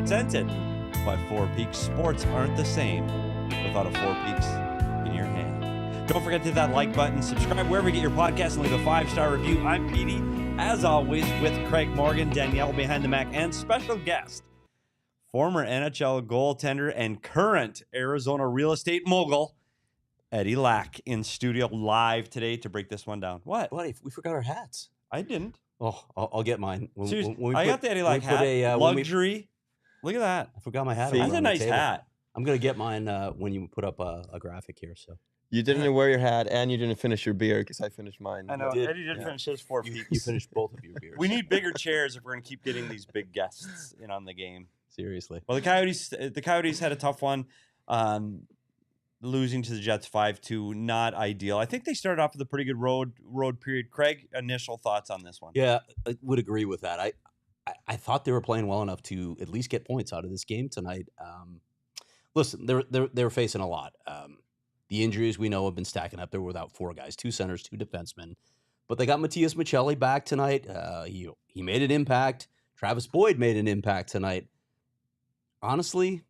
presented by Four Peaks. Sports aren't the same without a Four Peaks in your hand. Don't forget to hit that like button, subscribe wherever you get your podcast, and leave a 5-star review. I'm Petey, as always, with Craig Morgan, Danielle behind the Mac, and special guest, former NHL goaltender and current Arizona real estate mogul, Eddie Läck, in studio live today to break this one down. What? Buddy, we forgot our hats. I didn't. Oh, I'll get mine. Seriously, I got the Eddie Läck hat. Luxury. Look at that. I forgot my hat. That's a nice hat. I'm going to get mine when you put up a graphic here. So you didn't wear your hat and you didn't finish your beer because I finished mine. I know. Eddie did finish his 4 Peaks. You finished both of your beers. We need bigger chairs if we're going to keep getting these big guests in on the game. Seriously. Well, the Coyotes had a tough one. Losing to the Jets 5-2, not ideal. I think they started off with a pretty good road period. Craig, initial thoughts on this one? Yeah, I would agree with that. I thought they were playing well enough to at least get points out of this game tonight. Listen, they're facing a lot. The injuries we know have been stacking up. They were without 4 guys, 2 centers, 2 defensemen. But they got Matias Maccelli back tonight. He made an impact. Travis Boyd made an impact tonight. Honestly,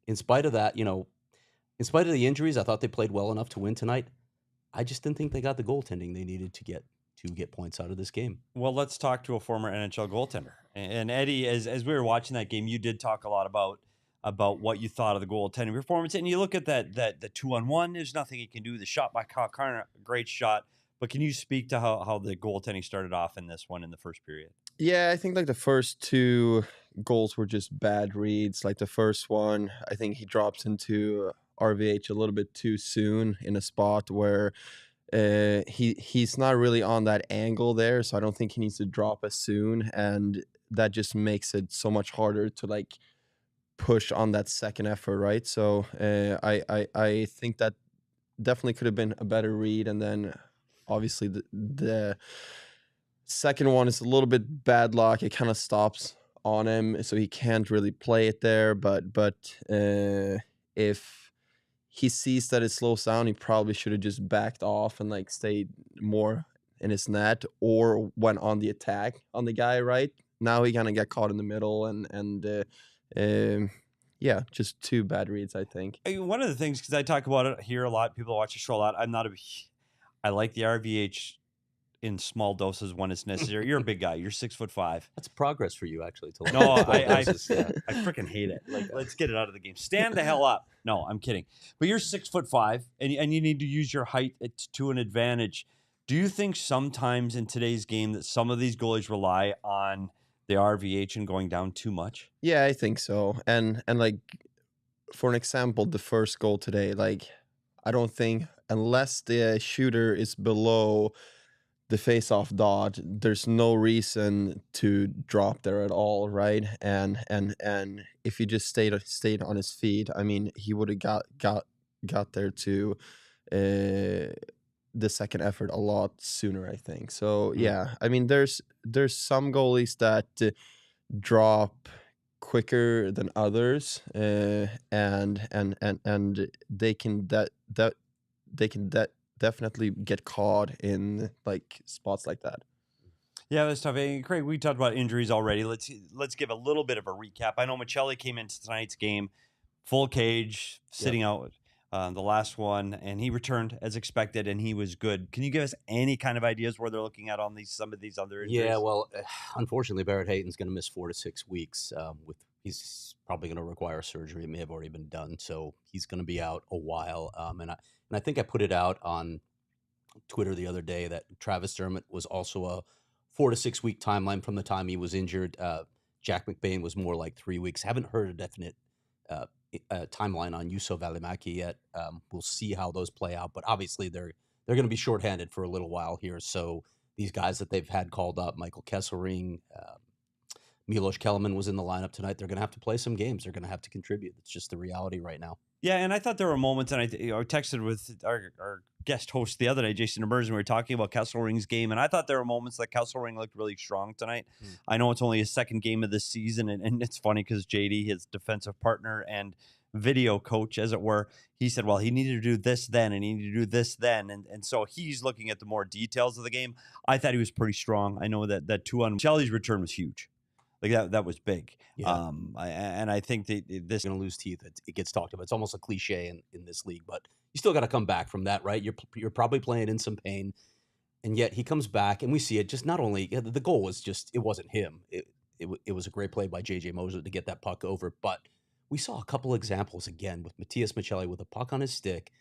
in spite of that, in spite of the injuries, I thought they played well enough to win tonight. I just didn't think they got the goaltending they needed to get points out of this game. Well, let's talk to a former NHL goaltender. And Eddie, as we were watching that game, you did talk a lot about what you thought of the goaltending performance. And you look at the 2-on-1, there's nothing he can do. The shot by Kyle Karner, great shot. But can you speak to how the goaltending started off in this one in the first period? Yeah, I think the first 2 goals were just bad reads. Like the first one, I think he drops into RVH a little bit too soon in a spot where he's not really on that angle there, so I don't think he needs to drop as soon, and that just makes it so much harder to push on that second effort, right? So I think that definitely could have been a better read, and then obviously the second one is a little bit bad luck. It kind of stops on him, so he can't really play it there. But if he sees that it slows down, he probably should have just backed off and stayed more in his net or went on the attack on the guy, right? Now he kind of got caught in the middle and yeah, just 2 bad reads, I think. One of the things, because I talk about it here a lot, people watch the show a lot, I like the RVH in small doses when it's necessary. You're a big guy. You're 6'5". That's progress for you, actually. No, I freaking hate it. Let's get it out of the game. Stand the hell up. No, I'm kidding. But you're 6'5", and you need to use your height to an advantage. Do you think sometimes in today's game that some of these goalies rely on the RVH and going down too much? Yeah, I think so. And for an example, the first goal today, I don't think unless the shooter is below the face-off dot, there's no reason to drop there at all, right? And if he just stayed on his feet, I mean, he would have got there to the second effort a lot sooner, I think. So yeah, I mean, there's some goalies that drop quicker than others, and they can definitely get caught in spots like that. Yeah, that's tough. Hey, Craig, we talked about injuries already. Let's give a little bit of a recap. I know Maccelli came into tonight's game full cage, sitting out the last one, and he returned as expected, and he was good. Can you give us any kind of ideas where they're looking at on some of these other injuries? Yeah, well, unfortunately, Barrett Hayton's going to miss 4 to 6 weeks. He's probably going to require surgery. It may have already been done, so he's going to be out a while. And I think I put it out on Twitter the other day that Travis Dermott was also a 4 to 6 week timeline from the time he was injured. Jack McBain was more like 3 weeks. Haven't heard a definite timeline on Juuso Välimäki yet. We'll see how those play out, but obviously they're going to be shorthanded for a little while here. So these guys that they've had called up, Michael Kesselring, Milos Kellerman was in the lineup tonight. They're going to have to play some games. They're going to have to contribute. It's just the reality right now. Yeah, and I thought there were moments, and I texted with our guest host the other day, Jason Demers, and we were talking about Kesselring's game, and I thought there were moments that Kesselring looked really strong tonight. I know it's only his second game of this season, and it's funny because JD, his defensive partner and video coach, as it were, he said, well, he needed to do this then, and he needed to do this then, and so he's looking at the more details of the game. I thought he was pretty strong. I know that 2-on Shelley's return was huge. Like that was big. Yeah. And I think that this Going to lose teeth. It gets talked about. It's almost a cliche in this league, but you still got to come back from that, right? You're probably playing in some pain, and yet he comes back, and we see it. Just not only the goal was just it wasn't him. It was a great play by JJ Moser to get that puck over, but we saw a couple examples again with Matias Michelli with a puck on his stick,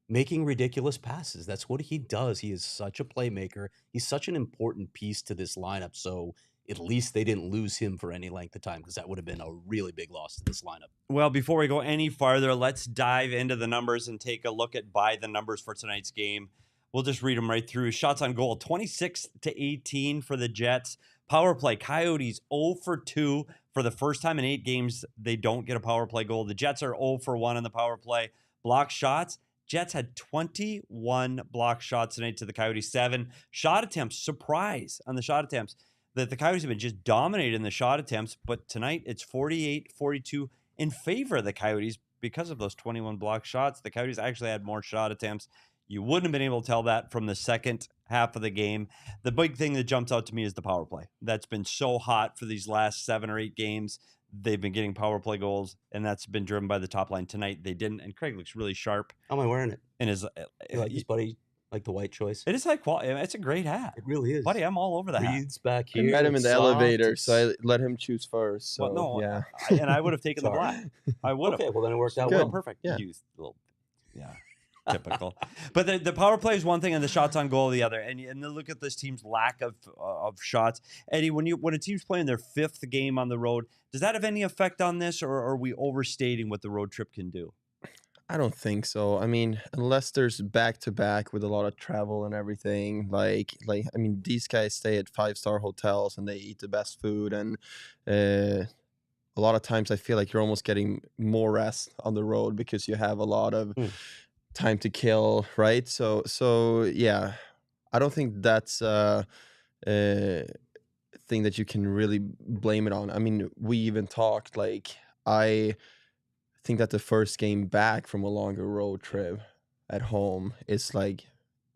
making ridiculous passes. That's what he does. He is such a playmaker. He's such an important piece to this lineup. So at least they didn't lose him for any length of time, because that would have been a really big loss to this lineup. Well, before we go any farther, let's dive into the numbers and take a look at by the numbers for tonight's game. We'll just read them right through. Shots on goal, 26-18 for the Jets. Power play, Coyotes 0 for 2. For the first time in 8 games, they don't get a power play goal. The Jets are 0 for 1 in the power play. Block shots, Jets had 21 block shots tonight to the Coyotes 7. Shot attempts, surprise on the shot attempts. The Coyotes have been just dominated in the shot attempts, but tonight it's 48-42 in favor of the Coyotes because of those 21 block shots. The Coyotes actually had more shot attempts. You wouldn't have been able to tell that from the second half of the game. The big thing that jumps out to me is the power play. That's been so hot for these last 7 or 8 games. They've been getting power play goals, and that's been driven by the top line. Tonight they didn't, and Craig looks really sharp. How am I wearing it? And his You like this, buddy? Like the white choice? it is high quality. It's a great hat. It really is. Buddy, I'm all over the hat. Reeds back I here. met him in it's the soft, elevator, it's- so I let him choose first. So Well, no, yeah. and I would have taken the Sorry. black. I would have. Okay, well then it worked out Good. well. Perfect. Yeah. You little, yeah, typical. But the power play is one thing, and the shots on goal the other. And then look at this team's lack of shots. Eddie, when a team's playing their 5th game on the road, does that have any effect on this, or are we overstating what the road trip can do? I don't think so. I mean, unless there's back to back with a lot of travel and everything, like I mean, these guys stay at 5-star hotels and they eat the best food, and a lot of times I feel like you're almost getting more rest on the road because you have a lot of time to kill, right? So yeah, I don't think that's a thing that you can really blame it on. I mean, we even talked I think that the first game back from a longer road trip at home is like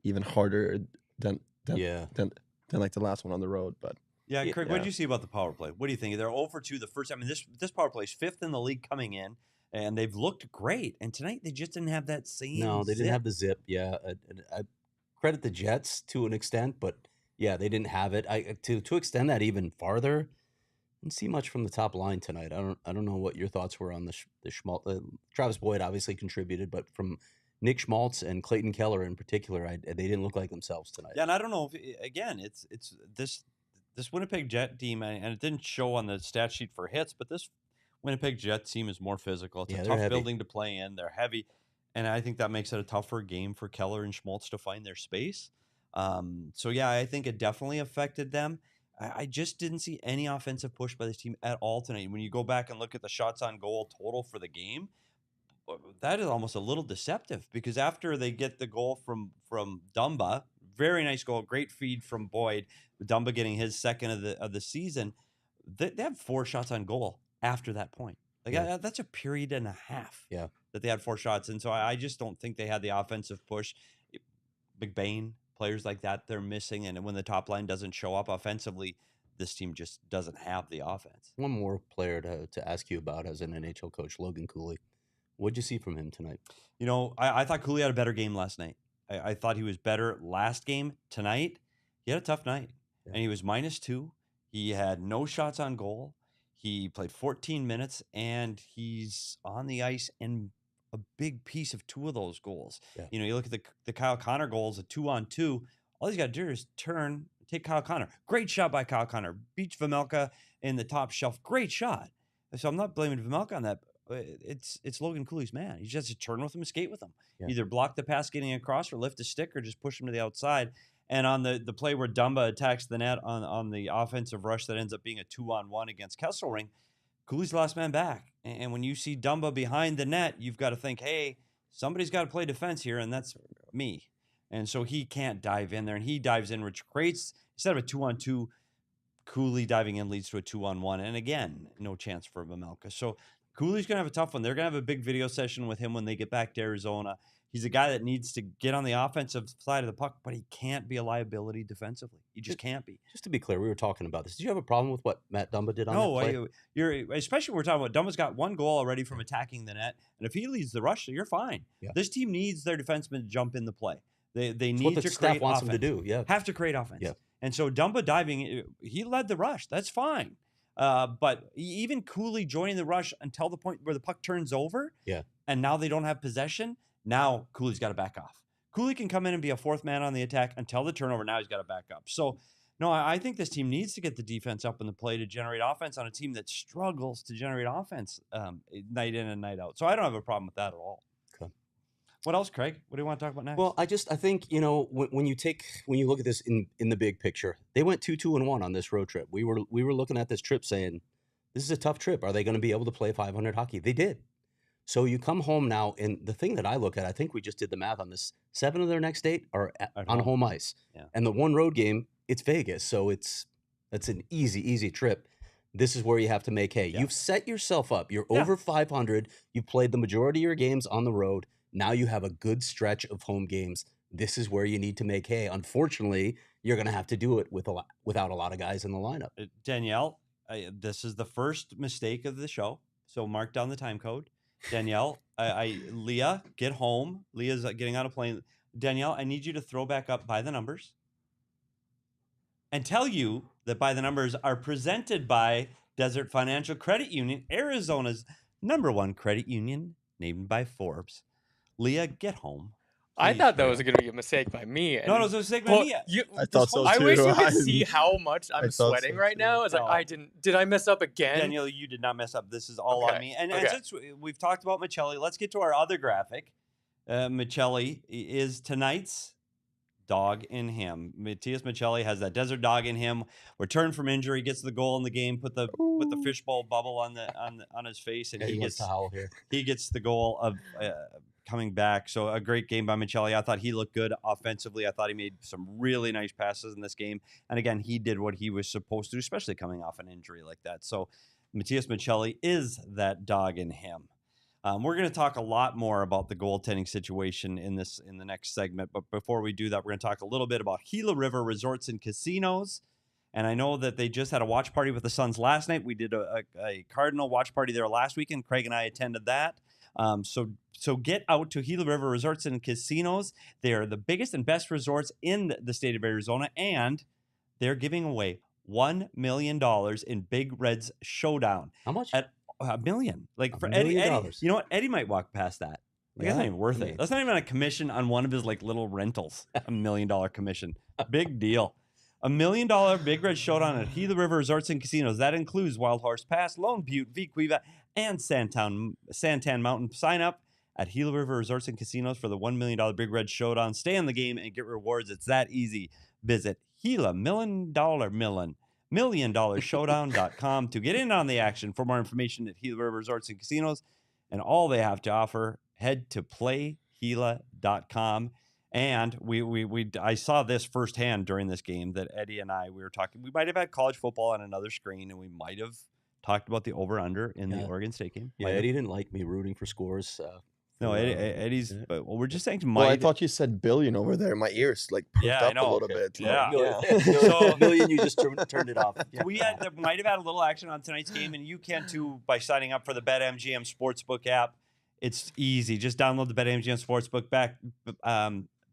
even harder than Yeah. like the last one on the road. But Yeah, Yeah. Craig, what did you see about the power play? What do you think? They're 0 for 2 the first time. I mean, this power play is 5th in the league coming in, and they've looked great. And tonight they just didn't have that same. No, they didn't zip. have the zip. Yeah, I credit the Jets to an extent, but yeah, they didn't have it. To extend that even farther, didn't see much from the top line tonight. I don't know what your thoughts were on the Schmaltz. Travis Boyd obviously contributed, but from Nick Schmaltz and Clayton Keller in particular, they didn't look like themselves tonight. Yeah, and I don't know if again, it's this Winnipeg Jet team, and it didn't show on the stat sheet for hits, but this Winnipeg Jet team is more physical. It's Yeah, a they're tough heavy. building to play in. They're heavy, and I think that makes it a tougher game for Keller and Schmaltz to find their space. So yeah, I think it definitely affected them. I just didn't see any offensive push by this team at all tonight. When you go back and look at the shots on goal total for the game, that is almost a little deceptive, because after they get the goal from Dumba, very nice goal, great feed from Boyd, Dumba getting his second of the season, they have 4 shots on goal after that point. Like Yeah. that's a period and a half. Yeah. That they had 4 shots, and so I just don't think they had the offensive push. McBain, players like that, they're missing, and when the top line doesn't show up offensively, this team just doesn't have the offense. One more player to ask you about as an NHL coach, Logan Cooley. What'd you see from him tonight? You know, I thought Cooley had a better game last night. I thought he was better last game. Tonight, he had a tough night. Yeah. And he was -2. He had no shots on goal. He played 14 minutes, and he's on the ice in a big piece of 2 of those goals. Yeah. You know, you look at the Kyle Connor goals, a 2-on-2. All he's got to do is turn, take Kyle Connor. Great shot by Kyle Connor. Beats Vejmelka in the top shelf. Great shot. So I'm not blaming Vejmelka on that. It's Logan Cooley's man. He just has to turn with him and skate with him. Yeah. Either block the pass getting across or lift a stick or just push him to the outside. And on the play where Dumba attacks the net on the offensive rush that ends up being a 2-on-1 against Kesselring, Cooley's the last man back. And when you see Dumba behind the net, you've got to think, hey, somebody's got to play defense here, and that's me. And so he can't dive in there, and he dives in, which creates, instead of a 2-on-2, Cooley diving in leads to a 2-on-1. And again, no chance for Vejmelka. So Cooley's going to have a tough one. They're going to have a big video session with him when they get back to Arizona. He's a guy that needs to get on the offensive side of the puck, but he can't be a liability defensively. He just can't be. Just to be clear, we were talking about this. Did you have a problem with what Matt Dumba did on that play? You're especially when we're talking about Dumba's got one goal already from attacking the net, and if he leads the rush, you're fine. Yeah. This team needs their defensemen to jump in the play. They need what the to staff create wants offense. them to do. Yeah, have to create offense. Yeah. And so Dumba diving, he led the rush. That's fine. But even Cooley joining the rush until the point where the puck turns over, and now they don't have possession. Now Cooley's got to back off. Cooley can come in and be a fourth man on the attack until the turnover. Now he's got to back up. So, no, I think this team needs to get the defense up in the play to generate offense on a team that struggles to generate offense night in and night out. So I don't have a problem with that at all. Okay. What else, Craig? What do you want to talk about next? Well, I think, when you look at this in the big picture, they went 2-2-1 on this road trip. We were looking at this trip saying, this is a tough trip. Are they going to be able to play 500 hockey? They did. So you come home now, and the thing that I look at, I think we just did the math on this, 7 of their next 8 are on home ice. Yeah. And the one road game, it's Vegas. So it's an easy trip. This is where you have to make hay. Yeah. You've set yourself up. You're over 500. You've played the majority of your games on the road. Now you have a good stretch of home games. This is where you need to make hay. Unfortunately, you're going to have to do it without a lot of guys in the lineup. Danielle, this is the first mistake of the show. So mark down the time code. Danielle, Leah, get home. Leah's getting on a plane. Danielle, I need you to throw back up By the Numbers and tell you that By the Numbers are presented by Desert Financial Credit Union, Arizona's #1 credit union, named by Forbes. Leah, get home. I thought that was going to be a mistake by me. No, it was a mistake by me. I thought so too. I wish you could see how much I'm sweating right now. I was like, did I mess up again? Daniel, you did not mess up. This is all on me. And since we've talked about Michelli, let's get to our other graphic. Michelli is tonight's dog in him. Matthias Michelli has that desert dog in him. Returned from injury, gets the goal in the game, put the fishbowl bubble on his face, and he gets to howl here. He gets the goal of coming back. So a great game by Michelli. I thought he looked good offensively. I thought he made some really nice passes in this game. And again, he did what he was supposed to do, especially coming off an injury like that. So Matthias Michelli is that dog in him. We're going to talk a lot more about the goaltending situation in the next segment. But before we do that, we're going to talk a little bit about Gila River Resorts and Casinos. And I know that they just had a watch party with the Suns last night. We did a Cardinal watch party there last weekend. Craig and I attended that. So get out to Gila River Resorts and Casinos. They are the biggest and best resorts in the state of Arizona, and they're giving away $1 million in Big Red's Showdown. How much? At $1 million. Like for $1 Eddie, million. you know what? Eddie might walk past that. Like, that's not even worth it. That's not even a commission on one of his little rentals. $1 million commission. Big deal. $1 million Big Red Showdown at Gila River Resorts and Casinos. That includes Wild Horse Pass, Lone Butte, Vicuiva, and Santan Mountain. Sign up at Gila River Resorts and Casinos for the $1 million Big Red Showdown. Stay in the game and get rewards. It's that easy. Visit Gila $1,000,000showdown.com to get in on the action. For more information at Gila River Resorts and Casinos and all they have to offer, head to playgila.com. And I saw this firsthand during this game that Eddie and I, we were talking. We might have had college football on another screen, and we might have talked about the over-under in the Oregon State game. Yeah, Eddie didn't like me rooting for scores. No, Eddie's. Well, we're just saying. Well, I thought you said billion over there. My ears perked up a little bit. Yeah. So million, you just turned it off. Yeah. We might have had a little action on tonight's game, and you can too by signing up for the BetMGM Sportsbook app. It's easy. Just download the BetMGM Sportsbook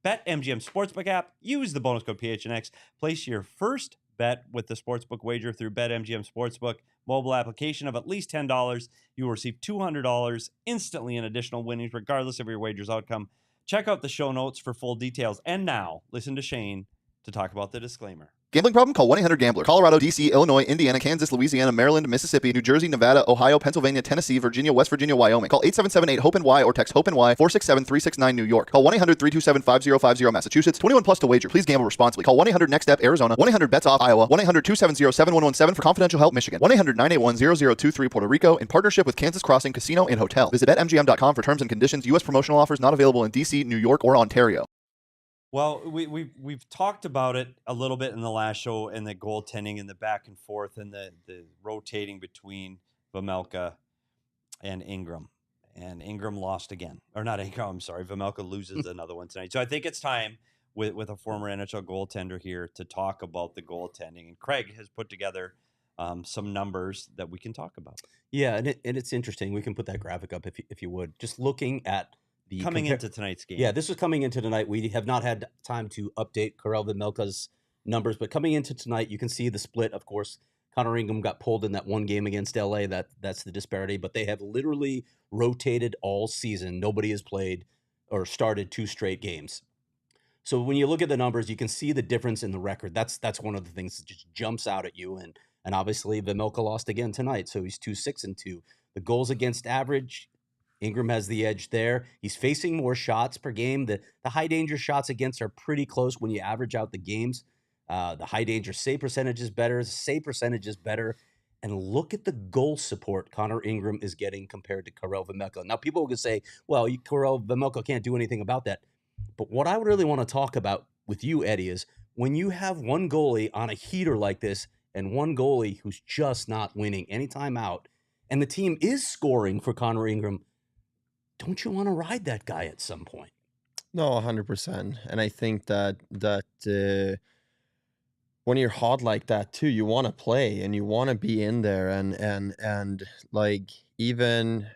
BetMGM Sportsbook app. Use the bonus code PHNX. Place your first bet with the sportsbook wager through BetMGM Sportsbook mobile application of at least $10. You will receive $200 instantly in additional winnings, regardless of your wager's outcome. Check out the show notes for full details. And now, listen to Shane to talk about the disclaimer. Gambling problem? Call 1-800-GAMBLER. Colorado, D.C., Illinois, Indiana, Kansas, Louisiana, Maryland, Mississippi, New Jersey, Nevada, Ohio, Pennsylvania, Tennessee, Virginia, West Virginia, Wyoming. Call 877-8-HOPE-NY or text HOPE-NY 467-369 New York. Call 1-800-327-5050 Massachusetts. 21 plus to wager. Please gamble responsibly. Call 1-800-NEXT-STEP Arizona. 1-800-BETS-OFF Iowa. 1-800-270-7117 for confidential help Michigan. 1-800-981-0023 Puerto Rico in partnership with Kansas Crossing Casino and Hotel. Visit BetMGM.com for terms and conditions. U.S. promotional offers not available in D.C., New York, or Ontario. Well, we've talked about it a little bit in the last show, and the goaltending and the back and forth and the rotating between Vejmelka and Ingram. And Ingram lost again. Or not Ingram, I'm sorry. Vejmelka loses another one tonight. So I think it's time with a former NHL goaltender here to talk about the goaltending. And Craig has put together some numbers that we can talk about. Yeah, and it's interesting. We can put that graphic up if you would. Just looking at the Coming into tonight's game. Yeah, this was coming into tonight. We have not had time to update Karel Vejmelka's numbers, but coming into tonight, you can see the split. Of course, Connor Ingram got pulled in that one game against LA. That's the disparity, but they have literally rotated all season. Nobody has played or started 2 straight games. So when you look at the numbers, you can see the difference in the record. That's one of the things that just jumps out at you. And obviously, Vejmelka lost again tonight, so he's 2-6-2. The goals against average, Ingram has the edge there. He's facing more shots per game. The high danger shots against are pretty close when you average out the games. The high danger save percentage is better. Save percentage is better. And look at the goal support Connor Ingram is getting compared to Karel Vejmelka. Now, people can say, well, Karel Vejmelka can't do anything about that. But what I really want to talk about with you, Eddie, is when you have one goalie on a heater like this and one goalie who's just not winning any time out, and the team is scoring for Connor Ingram, don't you want to ride that guy at some point? No, 100%. And I think that when you're hot like that too, you want to play and you want to be in there, and like, even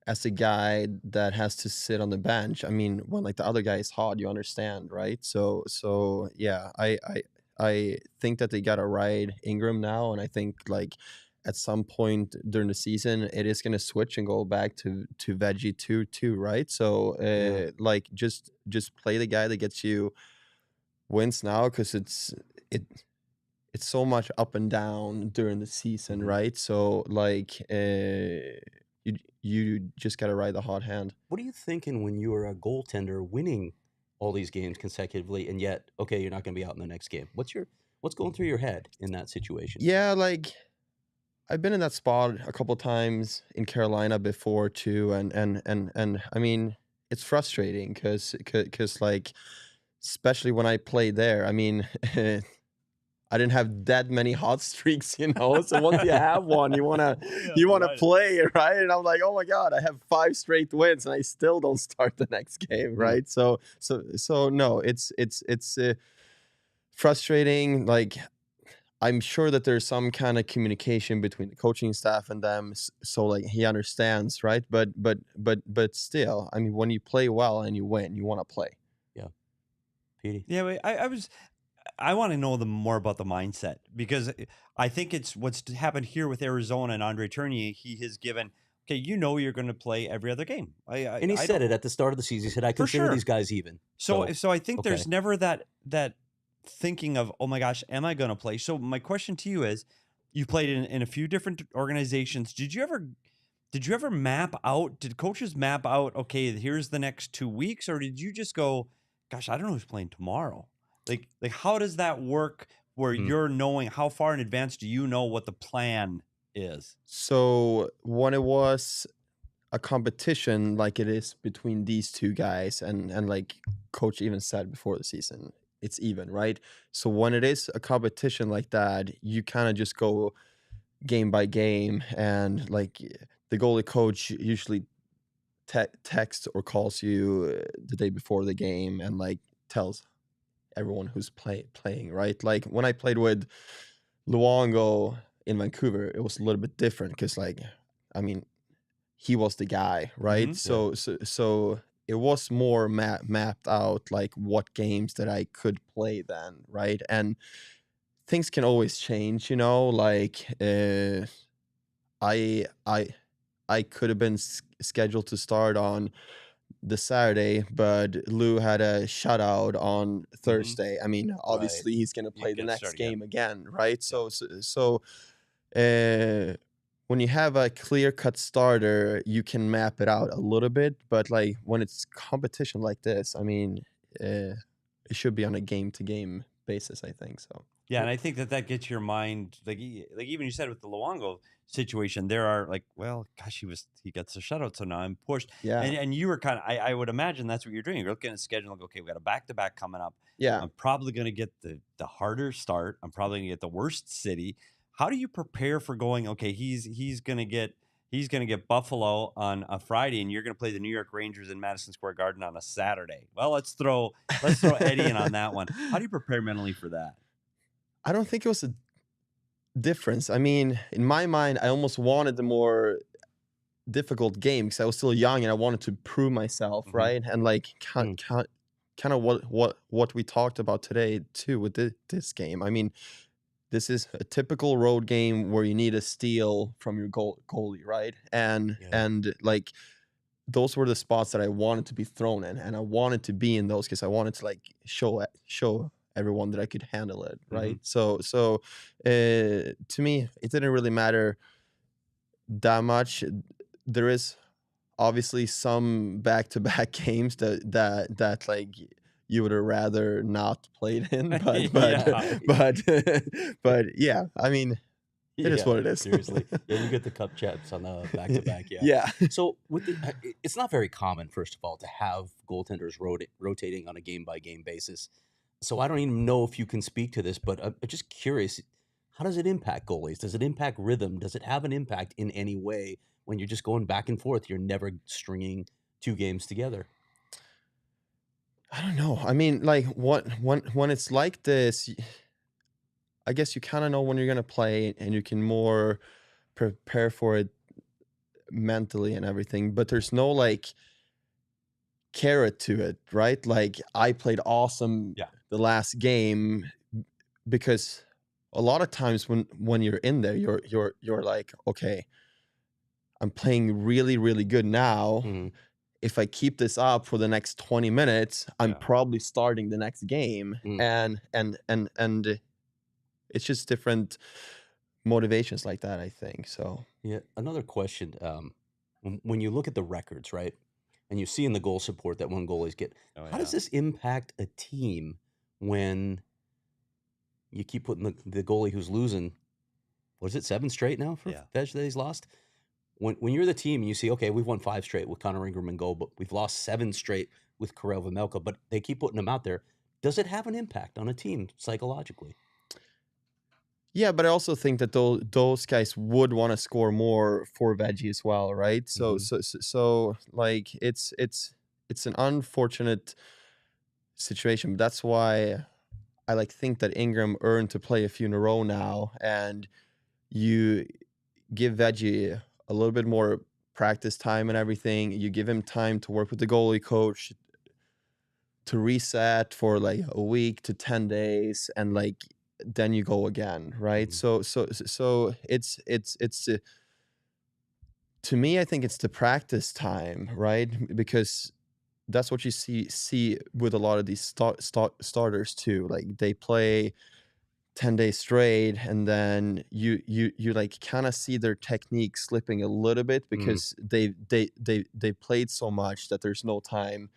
as a guy that has to sit on the bench, I mean, when like the other guy is hot, you understand, right? So yeah, I think that they gotta ride Ingram now, and I think like at some point during the season, it is going to switch and go back to Veggie too, right? So like just play the guy that gets you wins now, because it's so much up and down during the season, right? So like you just got to ride the hot hand. What are you thinking when you are a goaltender winning all these games consecutively, and yet, okay, you're not going to be out in the next game? What's going through your head in that situation? Yeah, like, I've been in that spot a couple times in Carolina before too, and I mean, it's frustrating because like, especially when I played there, I mean, I didn't have that many hot streaks, you know. So once you have one, you wanna play, right? And I'm like, oh my God, I have 5 straight wins, and I still don't start the next game, right? So no, it's frustrating. Like, I'm sure that there's some kind of communication between the coaching staff and them, so like he understands, right? But still, I mean, when you play well and you win, you want to play. Yeah, Petey. Yeah, I want to know more about the mindset, because I think it's what's happened here with Arizona and André Tourigny. He has given, okay, you're going to play every other game. And he said it at the start of the season. He said, I consider these guys even. So I think there's never that thinking of, oh my gosh, am I going to play? So my question to you is, you played in a few different organizations. Did you ever map out, did coaches map out, okay, here's the next 2 weeks? Or did you just go, gosh, I don't know who's playing tomorrow? Like how does that work where you're knowing, how far in advance do you know what the plan is? So when it was a competition like it is between these two guys, and like coach even said before the season, it's even, right? So when it is a competition like that, you kind of just go game by game, and like the goalie coach usually texts or calls you the day before the game and like tells everyone who's playing, right? Like when I played with Luongo in Vancouver, it was a little bit different because, like, I mean, he was the guy, right? So it was more mapped out, like what games that I could play then, right? And things can always change, you know. Like I could have been scheduled to start on the Saturday, but Lou had a shutout on Thursday. I mean, obviously he's going to play the next game again, right? So when you have a clear-cut starter, you can map it out a little bit, but like when it's competition like this, I mean, it should be on a game-to-game basis, I think. So yeah, and I think that gets your mind, like even you said with the Luongo situation, there are like, well, gosh, he gets a shutout, so now I'm pushed. Yeah, and you were kind of, I would imagine that's what you're doing. You're looking at the schedule and go, okay, we got a back-to-back coming up. Yeah, I'm probably going to get the harder start. I'm probably going to get the worst city. How do you prepare for going, okay, he's going to get He's going to get Buffalo on a Friday, and you're going to play the New York Rangers in Madison Square Garden on a Saturday. Well, let's throw Eddie in on that one. How do you prepare mentally for that? I don't think it was a difference. I mean, in my mind, I almost wanted the more difficult game because I was still young and I wanted to prove myself, right? And like kind of what we talked about today too with this game. I mean, this is a typical road game where you need a steal from your goalie, right? And like those were the spots that I wanted to be thrown in, and I wanted to be in those because I wanted to like show everyone that I could handle it, right? So to me, it didn't really matter that much. There is obviously some back-to-back games that like you would have rather not played in, but yeah, I mean, it is what it is. Seriously, you get the cup champs on the back-to-back. Yeah. So with it's not very common, first of all, to have goaltenders rotating on a game-by-game basis. So I don't even know if you can speak to this, but I'm just curious, how does it impact goalies? Does it impact rhythm? Does it have an impact in any way when you're just going back and forth? You're never stringing 2 games together. I don't know. I mean, like when it's like this, I guess you kind of know when you're going to play and you can more prepare for it mentally and everything, but there's no like carrot to it, right? Like I played awesome the last game, because a lot of times when you're in there, you're like, okay, I'm playing really, really good now. If I keep this up for the next 20 minutes, I'm probably starting the next game. And it's just different motivations like that, I think. So yeah, another question. When you look at the records, right, and you see in the goal support that one goalies get, how does this impact a team when you keep putting the goalie who's losing, what is it, 7 straight now for Veg that he's lost? When you're the team and you see, okay, we've won 5 straight with Connor Ingram and goal, but we've lost 7 straight with Karel Vejmelka, but they keep putting them out there. Does it have an impact on a team psychologically? Yeah, but I also think that those guys would want to score more for Veggie as well, right? So like it's an unfortunate situation. But that's why I like think that Ingram earned to play a few in a row now, and you give Veggie a little bit more practice time and everything. You give him time to work with the goalie coach, to reset for like a week to 10 days, and like then you go again, right? So it's to me, I think it's the practice time, right? Because that's what you see with a lot of these starters too. Like they play 10 days straight, and then you like kind of see their technique slipping a little bit because they played so much that there's no time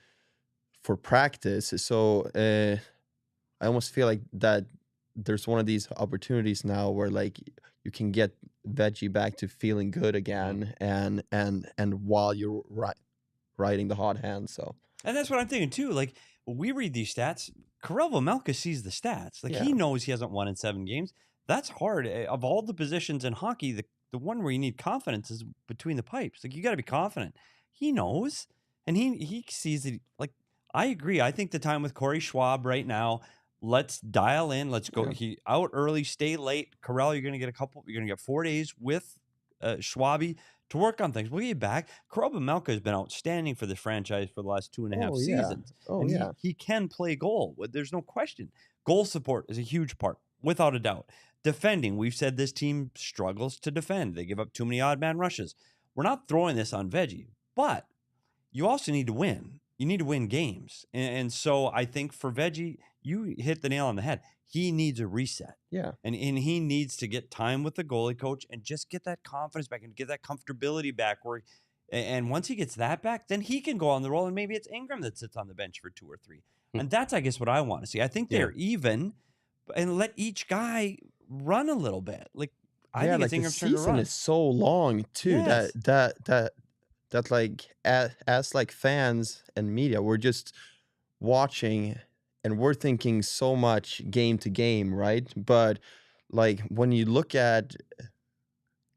for practice. So I almost feel like that there's one of these opportunities now where like you can get Veggie back to feeling good again, and while you're riding the hot hand. So, and that's what I'm thinking too. Like we read these stats, Karel Vejmelka sees the stats. Like he knows he hasn't won in 7 games. That's hard. Of all the positions in hockey, the one where you need confidence is between the pipes. Like you got to be confident. He knows, and he sees it. Like I agree. I think the time with Corey Schwab right now. Let's dial in. Let's go. He out early, stay late. Karel, you're gonna get 4 days with Schwabi to work on things. We'll get you back. Karel Vejmelka has been outstanding for the franchise for the last 2.5 seasons. He can play goal. There's no question. Goal support is a huge part, without a doubt. Defending, we've said this team struggles to defend. They give up too many odd man rushes. We're not throwing this on Veggie, but you also need to win. You need to win games. And so I think for Veggie, you hit the nail on the head. He needs a reset. Yeah. And he needs to get time with the goalie coach and just get that confidence back and get that comfortability back. And once he gets that back, then he can go on the roll. And maybe it's Ingram that sits on the bench for 2 or 3. And that's, I guess, what I want to see. I think they're even, and let each guy run a little bit. Like I think it's Ingram's turn to run. The season is so long too that like as like fans and media, we're just watching and we're thinking so much game to game, right? But like when you look at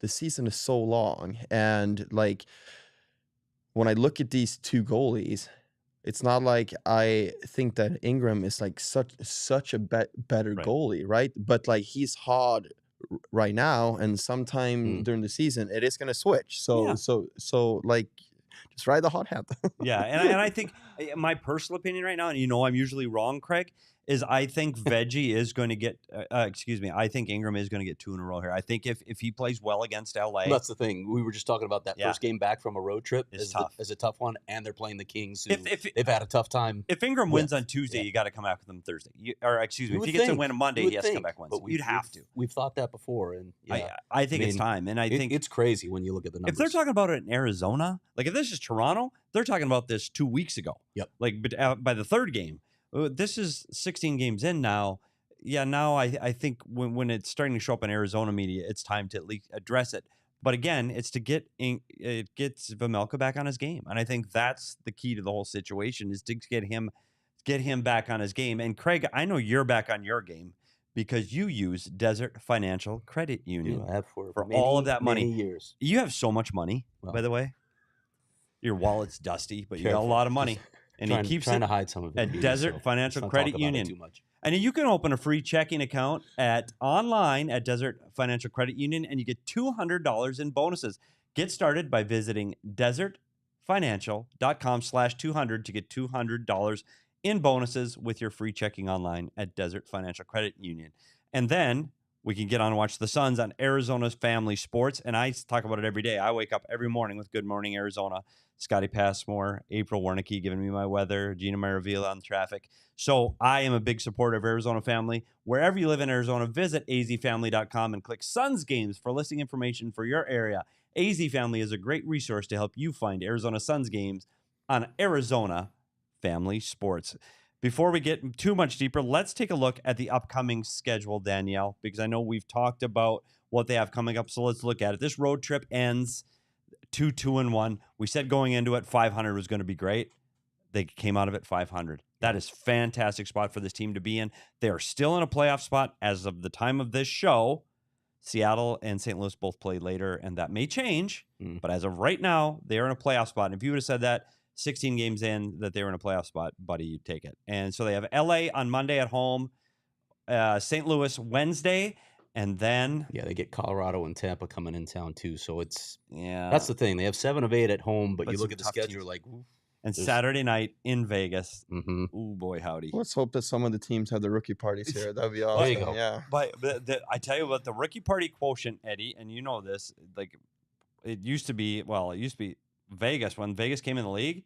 the season is so long, and like when I look at these two goalies, it's not like I think that Ingram is like such a better Right. goalie, right? But like he's hot right now, and sometime during the season it is gonna switch. So Yeah. so like just ride the hot hand. Yeah, and I think my personal opinion right now, and I'm usually wrong, Craig, is I think Veggie is going to get, I think Ingram is going to get 2 in a row here. I think if he plays well against LA, That's the thing. We were just talking about that Yeah. first game back from a road trip It's is a tough one, and they're playing the Kings, who if they've had a tough time. if Ingram wins with. on Tuesday, Yeah. you got to come back with him Thursday. If You he would gets a think. win on Monday, You he would has to come think, back Wednesday. but You'd have to. We've thought that before, and I think it's mean, time, and I think it's crazy when you look at the numbers. if they're talking about it in Arizona, like if this is Toronto, they're talking about this 2 weeks ago. Yep. Like, but by the third game, this is 16 games in now. Yeah, now I think when it's starting to show up in Arizona media, it's time to at least address it. But again, it's to it gets Vejmelka back on his game, and I think that's the key to the whole situation is to get him back on his game. And Craig, I know you're back on your game because you use Desert Financial Credit Union I have for all of that money. many years. You have so much money, Well, by the way. Your wallet's dusty, but you got a Careful. lot of money, and he keeps trying it to hide some of it. at Petey, Desert so Financial let's not Credit talk about it Union. too much. And you can open a free checking account online at Desert Financial Credit Union, and you get $200 in bonuses. Get started by visiting desertfinancial.com/200 to get $200 in bonuses with your free checking online at Desert Financial Credit Union. And then we can get on and watch the Suns on Arizona's Family Sports. And I talk about it every day. I wake up every morning with Good Morning Arizona. Scotty Passmore, April Wernicke giving me my weather, Gina Maravilla on traffic. So I am a big supporter of Arizona Family. Wherever you live in Arizona, visit azfamily.com and click Suns Games for listing information for your area. AZ Family is a great resource to help you find Arizona Suns games on Arizona Family Sports. Before we get too much deeper, let's take a look at the upcoming schedule, Danielle, because I know we've talked about what they have coming up. So let's look at it. This road trip ends 2-2-1. We said going into it, 500 was going to be great. They came out of it 500. That is fantastic spot for this team to be in. They are still in a playoff spot as of the time of this show. Seattle and St. Louis both play later, and that may change. But as of right now, they are in a playoff spot. And if you would have said that 16 games in that they were in a playoff spot, buddy, you take it. And so they have LA on Monday at home, St. Louis Wednesday, and then they get Colorado and Tampa coming in town too. So that's the thing. They have 7 of 8 at home, but you some look at the tough schedule, teams. you're like, ooh, and Saturday night in Vegas. Mm-hmm. Ooh, boy, howdy. Let's hope that some of the teams have the rookie parties here. That'd be awesome. There you go. Yeah. But I tell you what, the rookie party quotient, Eddie, and you know this, like it used to be Vegas. When Vegas came in the league,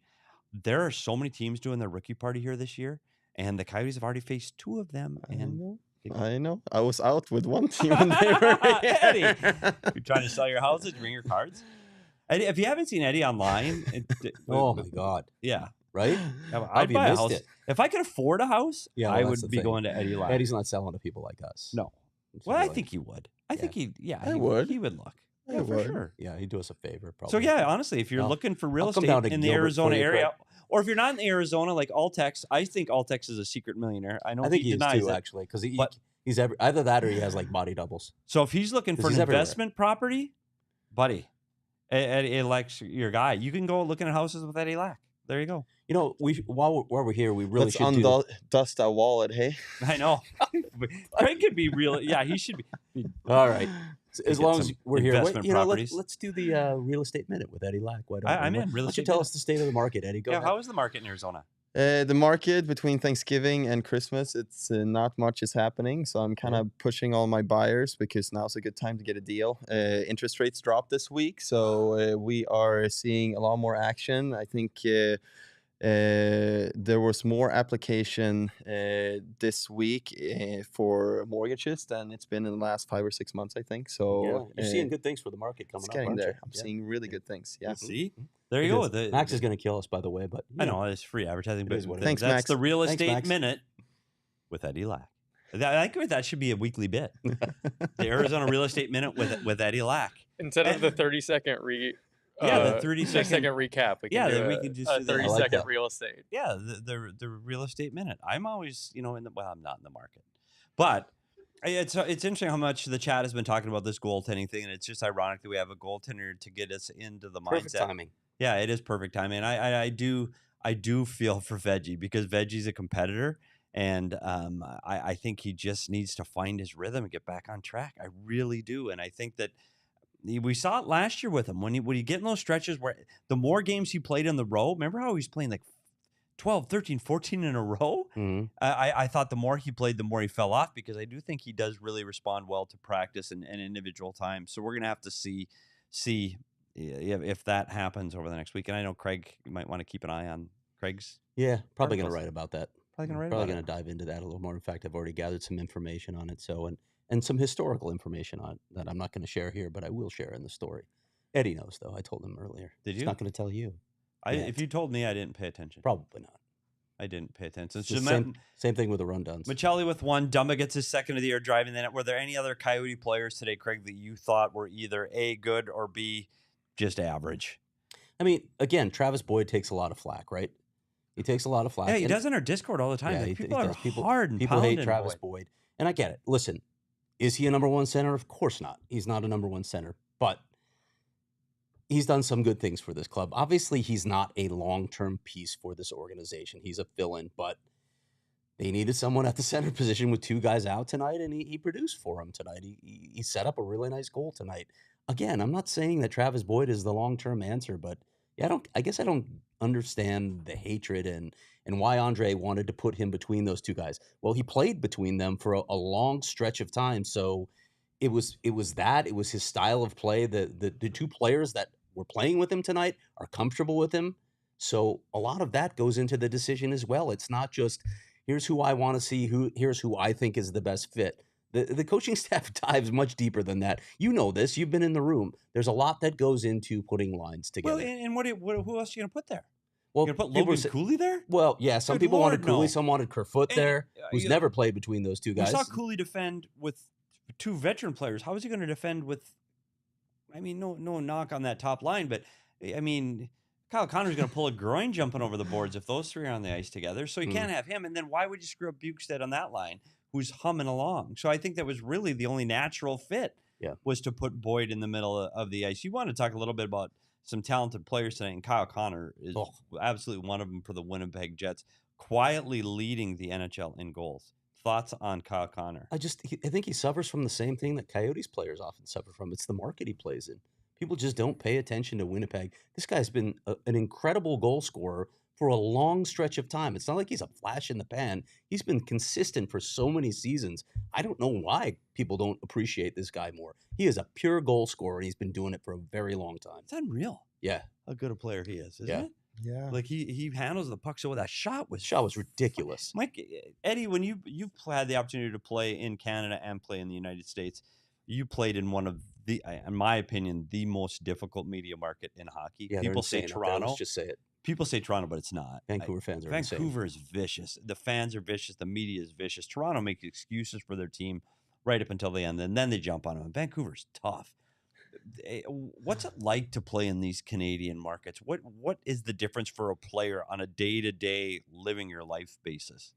there are so many teams doing their rookie party here this year, and the Coyotes have already faced 2 of them. I know. I was out with one team when they were Eddie, you're trying to sell your houses, bring your cards. Eddie, if you haven't seen Eddie online, oh my God, yeah, right? I'd buy a missed house it? If I could afford a house. Yeah, I well, would that's the be thing. going to Eddie Läck. Eddie's not selling to people like us. No. It's Well, I really- think he would. I think he would. He would look. I Yeah, for would. sure. Yeah, he'd do us a favor. Probably. So yeah, honestly, if you're I'll- looking for real I'll come estate down to in the Gilbert Arizona for you, area, Craig. or if you're not in the Arizona, like Alltex, I think Alltex is a secret millionaire. I know I think he he is denies too, it. actually, because But- he's either that or he has like body doubles. So if he's looking for 'Cause an he's everywhere. investment property, buddy, Eddie Läck's your guy. You can go looking at houses with Eddie Läck. There you go. You know, while we're here, we really Let's should do. dust that wallet, hey? I know. Craig could be real. Yeah, he should be. All right, as get long as some we're here, investment properties. let's do the real estate minute with Eddie Läck. Why don't I'm we? in. Real Why don't you estate tell minute. us the state of the market, Eddie? Go Yeah, ahead. how is the market in Arizona? The market between Thanksgiving and Christmas, it's not much is happening. So I'm kind of pushing all my buyers because now's a good time to get a deal. Interest rates dropped this week, so we are seeing a lot more action. I think there was more application this week for mortgages than it's been in the last 5 or 6 months, I think. So you're seeing good things for the market coming it's up. getting aren't you? there. I'm seeing really good things. Yeah. See, there you It go. is. Max is going to kill us, by the way, but I know it's free advertising, It but is what it is. Thanks, that's Max. the real Thanks, estate Max. minute with Eddie Läck. I think that should be a weekly bit. The Arizona real estate minute with Eddie Läck. Instead of the 30-second the 30-second recap, we can Yeah, do then we a, can just a do that. I 30 like second that. real estate. Yeah, the real estate minute. I'm always, I'm not in the market, but It's interesting how much the chat has been talking about this goaltending thing, and it's just ironic that we have a goaltender to get us into the Perfect mindset. timing. Yeah, it is perfect timing. I do feel for Veggie because Veggie's a competitor, and I think he just needs to find his rhythm and get back on track. I really do, and I think that we saw it last year with him when you get in those stretches where the more games he played in the row. Remember how he was playing like 12, 13, 14 in a row? Mm-hmm. I thought the more he played, the more he fell off because I do think he does really respond well to practice and individual time. So we're going to have to see if that happens over the next week. And I know Craig, you might want to keep an eye on Craig's. Yeah, probably going to articles. write about that. Probably going to dive into that a little more. In fact, I've already gathered some information on it. So, and some historical information on it that I'm not going to share here, but I will share in the story. Eddie knows, though. I told him earlier. Did you? He's not going to tell you. If you told me, I didn't pay attention. Probably not. I didn't pay attention. It's the same thing with the rundowns. Michelli with 1. Dumba gets his second of the year driving the net. Were there any other Coyote players today, Craig, that you thought were either A, good, or B, just average? I mean, again, Travis Boyd takes a lot of flack, right? He takes a lot of flack. Yeah, he does in our Discord all the time. Yeah, people are people, hard and people hate pounding Travis Boyd. And I get it. Listen, is he a number one center? Of course not. He's not a number one center. But he's done some good things for this club. Obviously, he's not a long-term piece for this organization. He's a fill-in, but they needed someone at the center position with 2 guys out tonight, and he produced for them tonight. He set up a really nice goal tonight. Again, I'm not saying that Travis Boyd is the long-term answer, but yeah, I guess I don't understand the hatred and why André wanted to put him between those 2 guys. Well, he played between them for a long stretch of time, so it was his style of play. The 2 players that were playing with him tonight are comfortable with him, so a lot of that goes into the decision as well. It's not just here's who I want to see, here's who I think is the best fit. The coaching staff dives much deeper than that. You know this. You've been in the room. There's a lot that goes into putting lines together. Well, and who else are you going to put there? Well, you're going to put Logan Cooley there? Well, yeah, some Good people Lord, wanted Cooley, no. some wanted Kerfoot there, who's never played between those 2 guys. We saw Cooley defend with 2 veteran players. How is he going to defend with, I mean, no knock on that top line, but, I mean, Kyle Connor's going to pull a groin jumping over the boards if those 3 are on the ice together, so you can't have him. And then why would you screw up Bukestad on that line, who's humming along? So I think that was really the only natural fit was to put Boyd in the middle of the ice. You want to talk a little bit about some talented players tonight, and Kyle Connor is absolutely one of them for the Winnipeg Jets, quietly leading the NHL in goals. Thoughts on Kyle Connor? I think he suffers from the same thing that Coyotes players often suffer from. It's the market he plays in. People just don't pay attention to Winnipeg. This guy's been an incredible goal scorer for a long stretch of time. It's not like he's a flash in the pan. He's been consistent for so many seasons. I don't know why people don't appreciate this guy more. He is a pure goal scorer, and he's been doing it for a very long time. It's unreal. Yeah. How good a player he is, isn't it? Yeah. Like he handles the puck so well. That shot was ridiculous. Mike, Eddie, when you've had the opportunity to play in Canada and play in the United States, you played in one of the, in my opinion, the most difficult media market in hockey. Yeah, people say Toronto. Let's just say it. People say Toronto, but it's not. Vancouver fans are Vancouver insane. is vicious. The fans are vicious. The media is vicious. Toronto makes excuses for their team right up until the end, and then they jump on them. Vancouver's tough. What's it like to play in these Canadian markets? What is the difference for a player on a day-to-day living your life basis?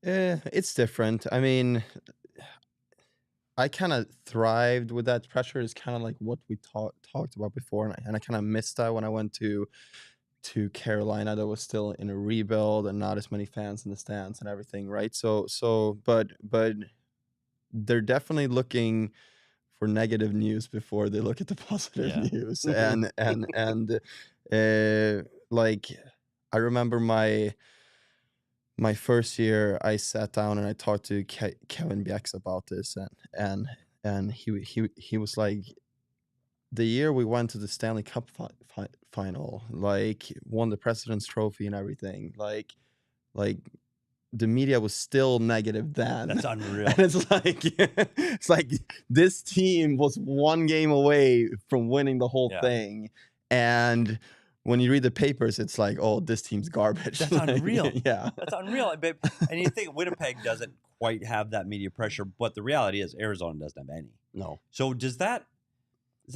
It's different. I mean, I kind of thrived with that pressure. Is kind of like what we talked about before, and I kind of missed that when I went to Carolina. That was still in a rebuild and not as many fans in the stands and everything, right? But they're definitely looking for negative news before they look at the positive news. And like I remember my first year, I sat down and I talked to Kevin Bjeks about this, and he was like, the year we went to the Stanley Cup final, like won the President's Trophy and everything, like the media was still negative then. That's unreal. And it's like this team was 1 game away from winning the whole thing, and when you read the papers, it's like, oh, this team's garbage. That's unreal. Yeah, that's unreal. And you think Winnipeg doesn't quite have that media pressure, but the reality is Arizona doesn't have any. No. So does that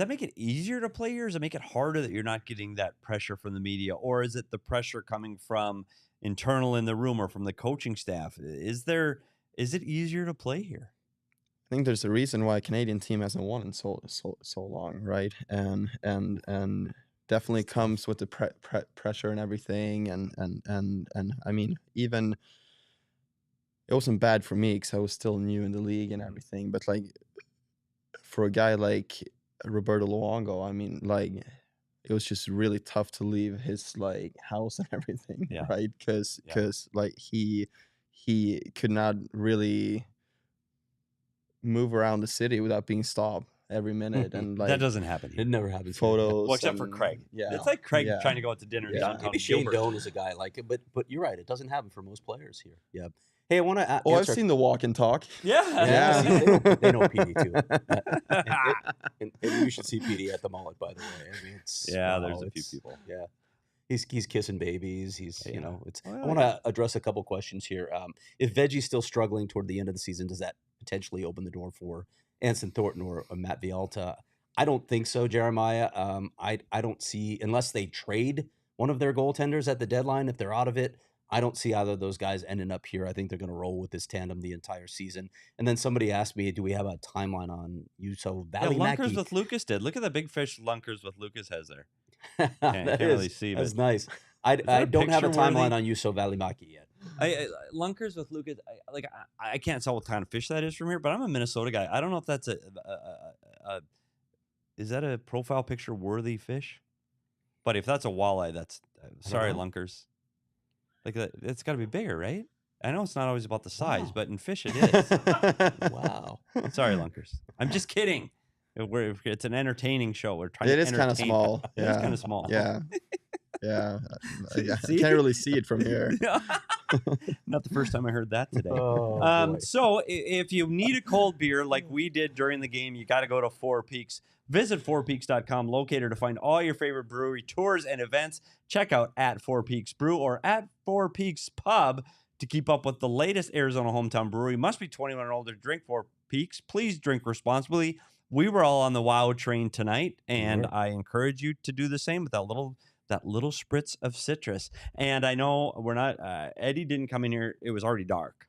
make it easier to play here? Does it make it harder that you're not getting that pressure from the media, or is it the pressure coming from internal in the room or from the coaching staff? Is it easier to play here? think there's a reason why a Canadian team hasn't won in so long, right? And definitely comes with the pressure and everything, and I mean, even it wasn't bad for me because I was still new in the league and everything, but like for a guy like Roberto Luongo, I mean, like it was just really tough to leave his like house and everything, right? Because like he could not really move around the city without being stopped every minute, and like that doesn't happen here. It never happens. photos. Well, except for Craig. Yeah, It's like Craig trying to go out to dinner downtown. Maybe Shane Gilbert. Doan is a guy like it, but you're right. It doesn't happen for most players here. Yeah. Hey, I want to. Oh, I've seen the walk and talk. Yeah. They know Petey too. And you should see Petey at the mullet, by the way. I mean, there's a few people. Yeah. He's kissing babies. He's it's. Oh, I want to address a couple questions here. If Veggie's still struggling toward the end of the season, does that potentially open the door for Anson Thornton or Matt Villalta? I don't think so, Jeremiah. I don't see, unless they trade one of their goaltenders at the deadline, if they're out of it, I don't see either of those guys ending up here. I think they're going to roll with this tandem the entire season. And then somebody asked me, do we have a timeline on Yuso Valimaki? Lunkers with Lucas did. Look at the big fish Lunkers with Lucas has there. Can't really see, that's but nice. I don't have a timeline picture-worthy? on Yuso Valimaki yet. I Lunkers with Lucas. I can't tell what kind of fish that is from here, but I'm a Minnesota guy. I don't know if that's is that a profile picture worthy fish? But if that's a walleye, that's sorry, Lunkers. Like it's got to be bigger, right? I know it's not always about the size, but in fish it is. Wow. Sorry, Lunkers. I'm just kidding. It's an entertaining show. We're trying. It to is kind of small. It is kind of small. Yeah. Yeah. I See? can't really see it from here. Not the first time I heard that today. Oh, So if you need a cold beer like we did during the game, you got to go to Four Peaks. Visit fourpeaks.com, locator, to find all your favorite brewery tours and events. Check out at Four Peaks Brew or at Four Peaks Pub to keep up with the latest Arizona hometown brewery. Must be 21 or older to drink Four Peaks. Please drink responsibly. We were all on the WOW train tonight, and I encourage you to do the same with that little spritz of citrus. And I know we're not, Eddie didn't come in here. It was already dark.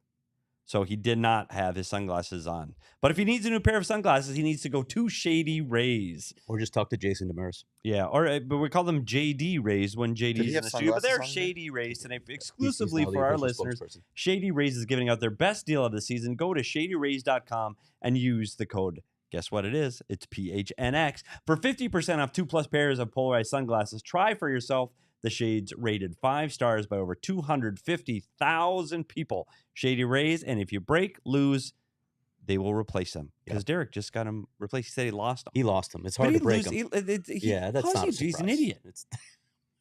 So he did not have his sunglasses on. But if he needs a new pair of sunglasses, he needs to go to Shady Rays. Or just talk to Jason Demers. Yeah, but we call them JD Rays when JD's in the studio. But they're sunglasses on Shady Rays today exclusively He's now the for our official listeners. spokesperson. Shady Rays is giving out their best deal of the season. Go to shadyrays.com and use the code. Guess what it is? It's PHNX. For 50% off 2+ pairs of polarized sunglasses, try for yourself the shades rated 5 stars by over 250,000 people. Shady Rays, and if you break, lose, they will replace them. Because Derek just got them replaced. He said he lost them. He lost them. It's hard to break them. That's not a He's an surprise. idiot.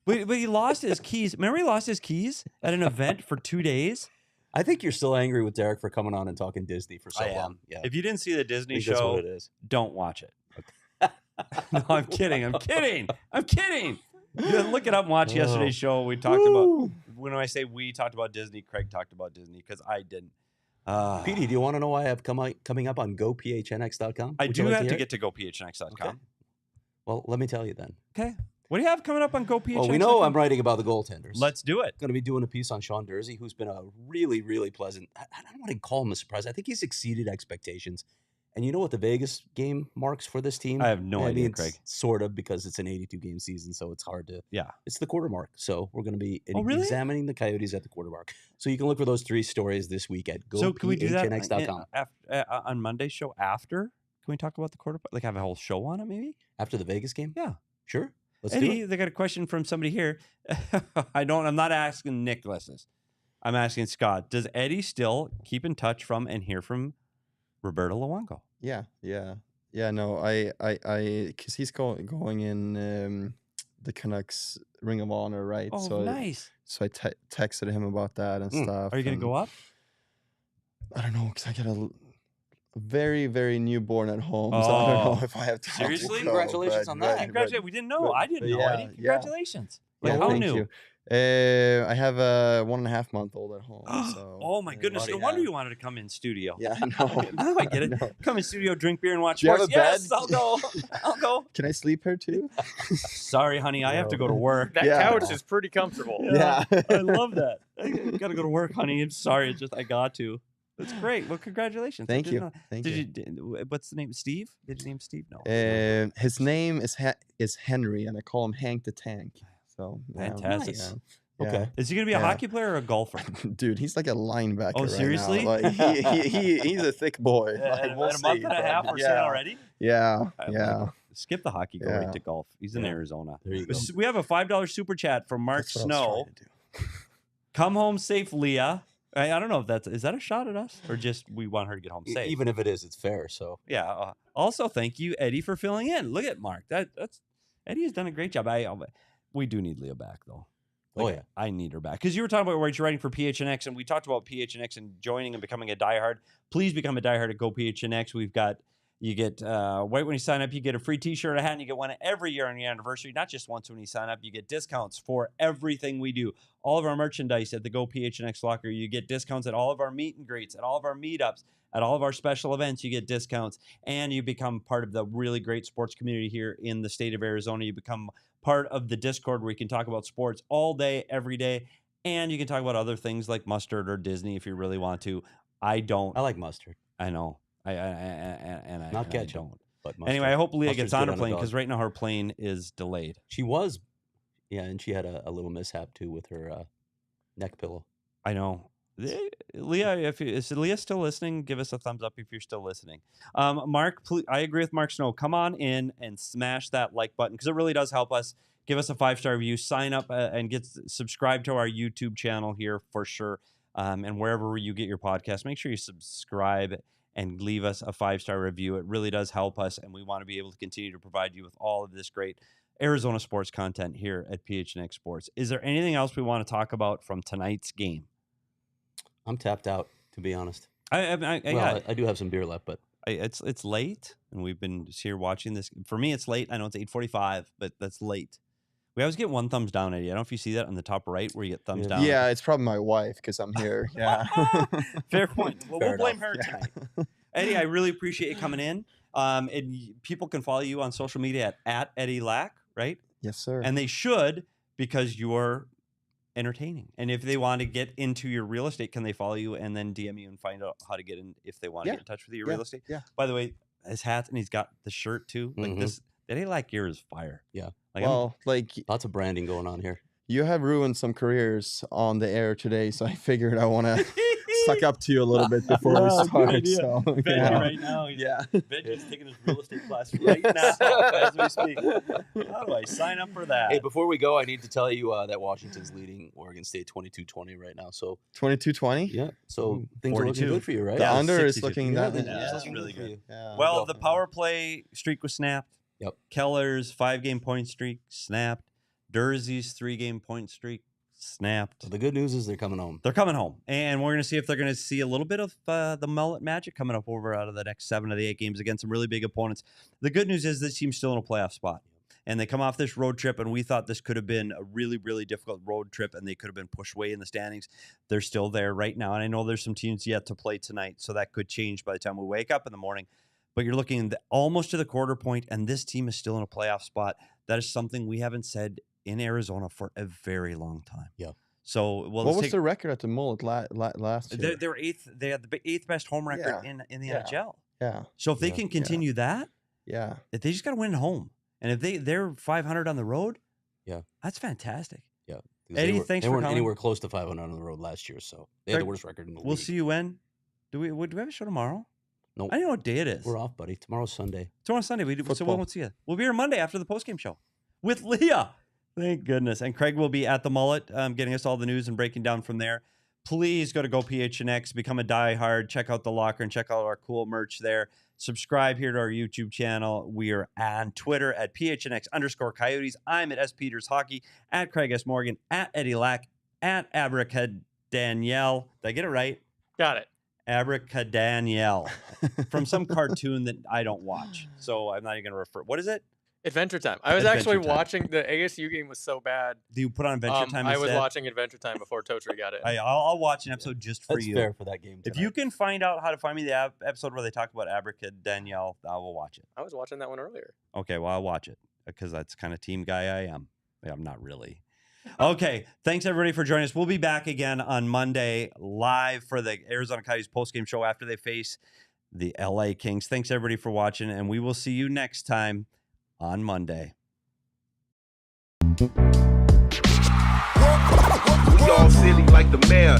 But he lost his keys. Remember he lost his keys at an event for 2 days? I think you're still angry with Derek for coming on and talking Disney for so long. Yeah. If you didn't see the I Disney think that's show, what it is. don't watch it. No, I'm kidding. Yeah, look it up and watch yesterday's show. We talked about, when I say we talked about Disney, Craig talked about Disney because I didn't. Petey, do you want to know why I have coming up on gophnx.com? I Would do you like have to hear get to gophnx.com. Okay. Well, let me tell you then. Okay. What do you have coming up on gophnx.com? Well, we know I'm writing about the goaltenders. Let's do it. Going to be doing a piece on Sean Durzi, who's been a really, really pleasant. I don't want to call him a surprise. I think he's exceeded expectations. And you know what the Vegas game marks for this team? I have no idea, Craig. Sort of, because it's an 82-game season, so it's hard to. Yeah. It's the quarter mark. So we're going to be really? examining the Coyotes at the quarter mark. So you can look for those 3 stories this week at So can we do that gophnx.com. on Monday's show after? Can we talk about the quarter? Like have a whole show on it, maybe? After the Vegas game? Yeah. Sure. Let's do Eddie, it. they got a question from somebody here. I'm not asking Nicholas this. I'm asking Scott. Does Eddie still keep in touch from and hear from Roberto Luongo? Yeah. No, I, because he's going in the Canucks Ring of Honor, right? Oh, so nice. So I texted him about that and stuff. Are you gonna and go up? I don't know, because I got a very, very newborn at home, so I don't know if I have time. Seriously? to go, Congratulations on that. Congratulations. We didn't know. I didn't know, yeah, Eddie. yeah. Congratulations. Like, Yeah, how thank new? you. I have a 1.5-month-old at home. So Oh my goodness! buddy, No wonder you wanted to come in studio. Yeah, no. Now I get it. No. Come in studio, drink beer, and watch Do you have sports. a bed? Yes, I'll go. I'll go. Can I sleep here too? Sorry, honey, I have to go to work. That Yeah. couch is pretty comfortable. Yeah. I love that. I gotta go to work, honey. I'm sorry. It's just I got to. That's great. Well, congratulations. Thank I didn't you. know- What's the name? Steve? Did you name Steve? No. His name is Henry, and I call him Hank the Tank. So Fantastic. Nice. Yeah. Okay. Is he going to be a Yeah. hockey player or a golfer? Dude, he's like a linebacker. Oh, right seriously? now. Like he's a thick boy. Like, we'll in a month see, and a but half, we're seeing already? Yeah, I yeah. like it. Skip the hockey, go right Yeah. to golf. He's in Yeah. Arizona. There you go. We have a $5 super chat from Mark That's what I was Snow. trying to do. Come home safe, Leah. I don't know if is that a shot at us or just we want her to get home safe. Even if it is, it's fair. So Yeah. Also, thank you, Eddie, for filling in. Look at Mark. That's Eddie has done a great job. We do need Leah back though. Oh, yeah. I need her back because you were talking about where you're writing for PHNX, and we talked about PHNX and joining and becoming a diehard. Please become a diehard at Go PHNX. You get right when you sign up, you get a free T-shirt, a hat, and you get one every year on your anniversary. Not just once when you sign up. You get discounts for everything we do. All of our merchandise at the Go PHNX locker. You get discounts at all of our meet and greets, at all of our meetups, at all of our special events. You get discounts, and you become part of the really great sports community here in the state of Arizona. You become part of the Discord where you can talk about sports all day, every day, and you can talk about other things like mustard or Disney if you really want to. I don't. I like mustard. I know. I Not ketchup, don't. but mustard. Anyway, I hope Leah Mustard's gets on good her on a plane dog. because right now her plane is delayed. She was, yeah, and she had a little mishap too with her neck pillow. I know. Leah, is Leah still listening? Give us a thumbs up if you're still listening. Mark, I agree with Mark Snow. Come on in and smash that like button because it really does help us. Give us a 5-star review. Sign up and subscribe to our YouTube channel here for sure. And wherever you get your podcast, make sure you subscribe and leave us a 5-star review. It really does help us, and we want to be able to continue to provide you with all of this great Arizona sports content here at PHNX Sports. Is there anything else we want to talk about from tonight's game? I'm tapped out, to be honest. I do have some beer left, but it's late, and we've been here watching this. For me, it's late. I know it's 8:45, but that's late. We always get one thumbs down, Eddie. I don't know if you see that on the top right where you get thumbs down. Yeah, it's probably my wife because I'm here. Yeah. Fair point. Well, Fair we'll blame enough. her tonight. Eddie, I really appreciate you coming in. And people can follow you on social media at Eddie Läck, right? Yes, sir. And they should because you're entertaining. And if they want to get into your real estate, can they follow you and then DM you and find out how to get in if they want to get in touch with you, real estate? Yeah. By the way, his hat and he's got the shirt too. Like this, Eddie Läck gear is fire. Yeah. Like well, lots of branding going on here. You have ruined some careers on the air today, so I figured I want to suck up to you a little bit before we start. So, Benji right now, Benji's taking his real estate class right now as we speak. How do I sign up for that? Hey, before we go, I need to tell you that Washington's leading Oregon State 22-20 right now. So 22-20? yeah, so things are 42. looking good for you, right? The under 62. is looking Yeah, that. that's looking really for good. you. Yeah. Well, go. the power play streak was snapped. Yep. Keller's 5-game point streak snapped. Durzee's 3-game point streak snapped. So the good news is they're coming home. They're coming home, and we're going to see if they're going to see a little bit of the mullet magic coming up over out of the next 7 of the 8 games against some really big opponents. The good news is this team's still in a playoff spot, and they come off this road trip, and we thought this could have been a really, really difficult road trip, and they could have been pushed way in the standings. They're still there right now, and I know there's some teams yet to play tonight, so that could change by the time we wake up in the morning. But you're looking almost to the quarter point, and this team is still in a playoff spot. That is something we haven't said in Arizona for a very long time. Yeah. So, what was the record at the mullet last year? They're eighth. They had the 8th best home record in the NHL. Yeah. So if they can continue that, if they just got to win at home, and if they're 500 on the road, that's fantastic. Yeah. Eddie, thanks they for weren't coming. anywhere close to 500 on the road last year, so they had the worst record in the league. We'll see you when. Do we have a show tomorrow? No, I don't know what day it is. We're off, buddy. Tomorrow's Sunday. Tomorrow's Sunday. We do. So we Football. won't see you. We'll be here Monday after the postgame show with Leah. Thank goodness. And Craig will be at the mullet, getting us all the news and breaking down from there. Please go to Go PHNX, become a diehard, check out the locker, and check out our cool merch there. Subscribe here to our YouTube channel. We are on Twitter at PHNX_Coyotes. I'm at S Peters Hockey, at Craig S Morgan, at Eddie Läck, at Abracadaniel. Did I get it right? Got it. Abracadaniel from some cartoon that I don't watch. So I'm not even going to refer. What is it? Adventure Time. I was Adventure actually Time. watching the ASU game was so bad. Do you put on Adventure Time I instead? was watching Adventure Time before Totri got it. I'll watch an episode just for That's you. fair for that game. If tonight. you can find out how to find me the episode where they talk about Abracadaniel, I will watch it. I was watching that one earlier. Okay, well, I'll watch it because that's kind of team guy I am. I'm not really. Okay, thanks everybody for joining us. We'll be back again on Monday live for the Arizona Coyotes postgame show after they face the LA Kings. Thanks everybody for watching, and we will see you next time on Monday. We all silly like the mayor.